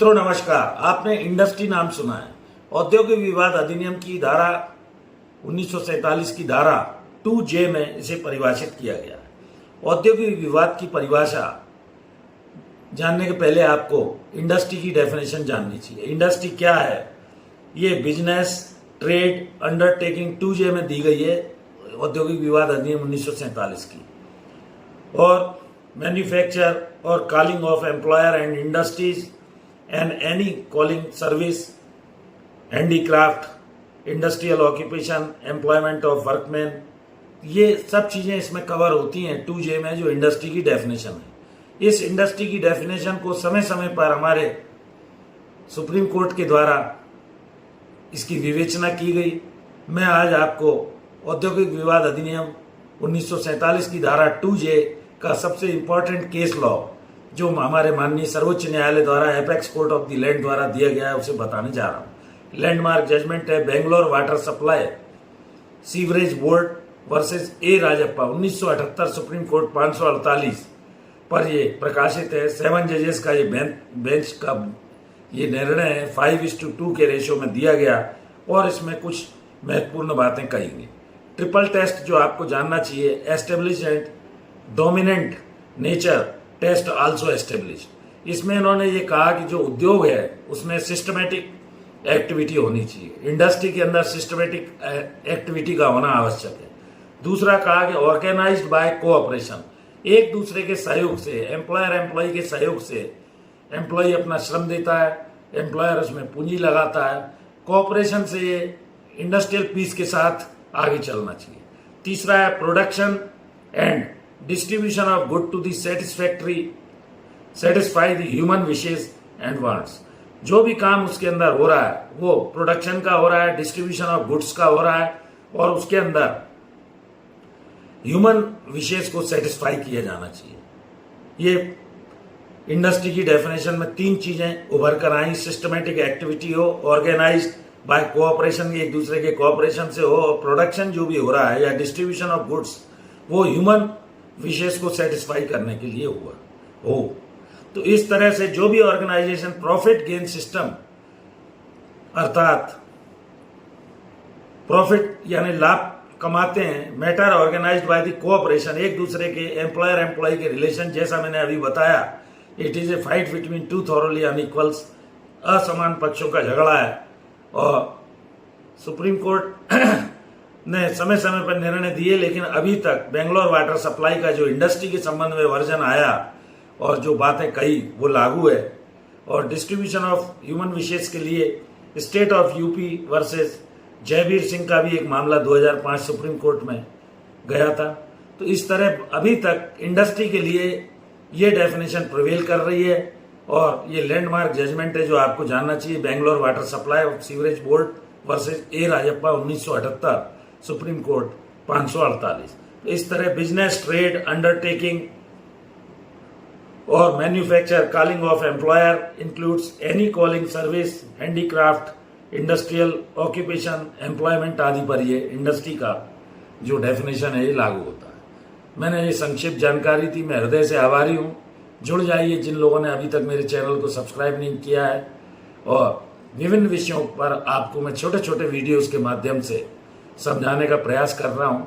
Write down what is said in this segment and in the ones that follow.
मित्रों नमस्कार। आपने इंडस्ट्री नाम सुना है। औद्योगिक विवाद अधिनियम की धारा 1947 की धारा 2J में इसे परिभाषित किया गया है। औद्योगिक विवाद की परिभाषा जानने के पहले आपको इंडस्ट्री की डेफिनेशन जाननी चाहिए। इंडस्ट्री क्या है? ये बिजनेस, ट्रेड, अंडरटेकिंग 2J में दी गई है औद्योगिक विवाद अधिनियम 1947 की। और मैन्युफैक्चर और calling of employer and industries and any calling service, handicraft, industrial occupation, employment of workman, ये सब चीज़ें इसमें कवर होती हैं 2J में, जो इंडस्ट्री की डेफिनेशन है। इस इंडस्ट्री की डेफिनेशन को समय समय पर हमारे सुप्रीम कोर्ट के द्वारा इसकी विवेचना की गई। मैं आज आपको औद्योगिक विवाद अधिनियम 1947 की धारा 2J का सबसे इंपॉर्टेंट केस लॉ, जो हमारे माननीय सर्वोच्च न्यायालय द्वारा apex court of the land द्वारा दिया गया है, उसे बताने जा रहा हूँ। लैंडमार्क जजमेंट है Bangalore water supply sewerage board versus A Rajappa 1978, supreme court 548 पर ये प्रकाशित है। 7 जजेस का ये बेंच का ये निर्णय है। 5:2 के रेशियो में दिया गया और इसमें कुछ महत्वपूर्ण बातें कही गई। ट्रिपल टेस्ट जो आपको जानना चाहिए, establish and dominant nature test also established. इसमें इन्होंने ये कहा कि जो उद्योग है उसमें सिस्टमेटिक एक्टिविटी होनी चाहिए। इंडस्ट्री के अंदर सिस्टमेटिक एक्टिविटी का होना आवश्यक है। दूसरा कहा कि ऑर्गेनाइज्ड बाय कोऑपरेशन, एक दूसरे के सहयोग से, एम्प्लॉयर एम्प्लॉय के सहयोग से। एम्प्लॉय अपना श्रम देता है, एम्प्लॉयर उसमें पूंजी लगाता है। कोऑपरेशन से ये इंडस्ट्रियल पीस के साथ आगे चलना चाहिए। तीसरा है production and distribution of good to the satisfy the human wishes and wants. जो भी काम उसके अंदर हो रहा है वो प्रोडक्शन का हो रहा है, डिस्ट्रीब्यूशन ऑफ गुड्स का हो रहा है, और उसके अंदर ह्यूमन विशेष को सेटिस्फाई किया जाना चाहिए। ये इंडस्ट्री की डेफिनेशन में 3 चीजें उभर कर आई। सिस्टमेटिक एक्टिविटी हो, ऑर्गेनाइज्ड बाय कोऑपरेशन, एक दूसरे के कोऑपरेशन से हो, और प्रोडक्शन जो भी हो रहा है या डिस्ट्रीब्यूशन ऑफ गुड्स वो ह्यूमन विशेष को सेटिस्फाई करने के लिए हुआ हो। तो इस तरह से जो भी ऑर्गेनाइजेशन प्रॉफिट गेन सिस्टम, अर्थात प्रॉफिट यानी लाभ कमाते हैं, matter organised by the cooperation, एक दूसरे के एम्प्लॉयर एम्प्लॉय के रिलेशन, जैसा मैंने अभी बताया, it is a fight between 2 thoroughly unequals, असमान पक्षों का झगड़ा है। और सुप्रीम कोर्ट ने समय समय पर निर्णय दिए, लेकिन अभी तक बेंगलोर वाटर सप्लाई का जो इंडस्ट्री के संबंध में वर्जन आया और जो बातें कही वो लागू है। और डिस्ट्रीब्यूशन ऑफ ह्यूमन विशेष के लिए state of UP versus Jaiveer Singh का भी एक मामला 2005 सुप्रीम कोर्ट में गया था। तो इस तरह अभी तक इंडस्ट्री के लिए ये डेफिनेशन प्रिवेल कर रही है। और ये लैंडमार्क जजमेंट है जो आपको जानना चाहिए, Bangalore water supply of sewerage board versus A Rajappa 1978, supreme court 548। तो इस तरह बिजनेस, ट्रेड, अंडरटेकिंग और manufacture, calling of employer includes any calling service, handicraft, industrial occupation, employment आदि पर ये इंडस्ट्री का जो डेफिनेशन है ये लागू होता है। मैंने ये संक्षिप्त जानकारी दी, मैं हृदय से आभारी हूँ। जुड़ जाइए जिन लोगों ने अभी तक मेरे चैनल को सब्सक्राइब नहीं किया है, और विभिन्न विषयों पर आपको मैं छोटे छोटे वीडियोस के माध्यम से समझाने का प्रयास कर रहा हूँ।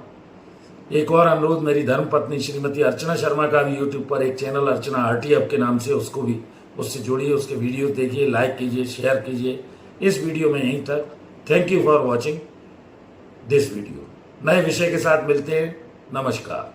एक और अनुरोध, मेरी धर्मपत्नी श्रीमती अर्चना शर्मा का भी यूट्यूब पर एक चैनल अर्चना आरटी हब के नाम से, उसको भी उससे जुड़िए, उसके वीडियो देखिए, लाइक कीजिए, शेयर कीजिए। इस वीडियो में यहीं तक। Thank you for watching this video. नए विषय के साथ मिलते हैं। नमस्कार।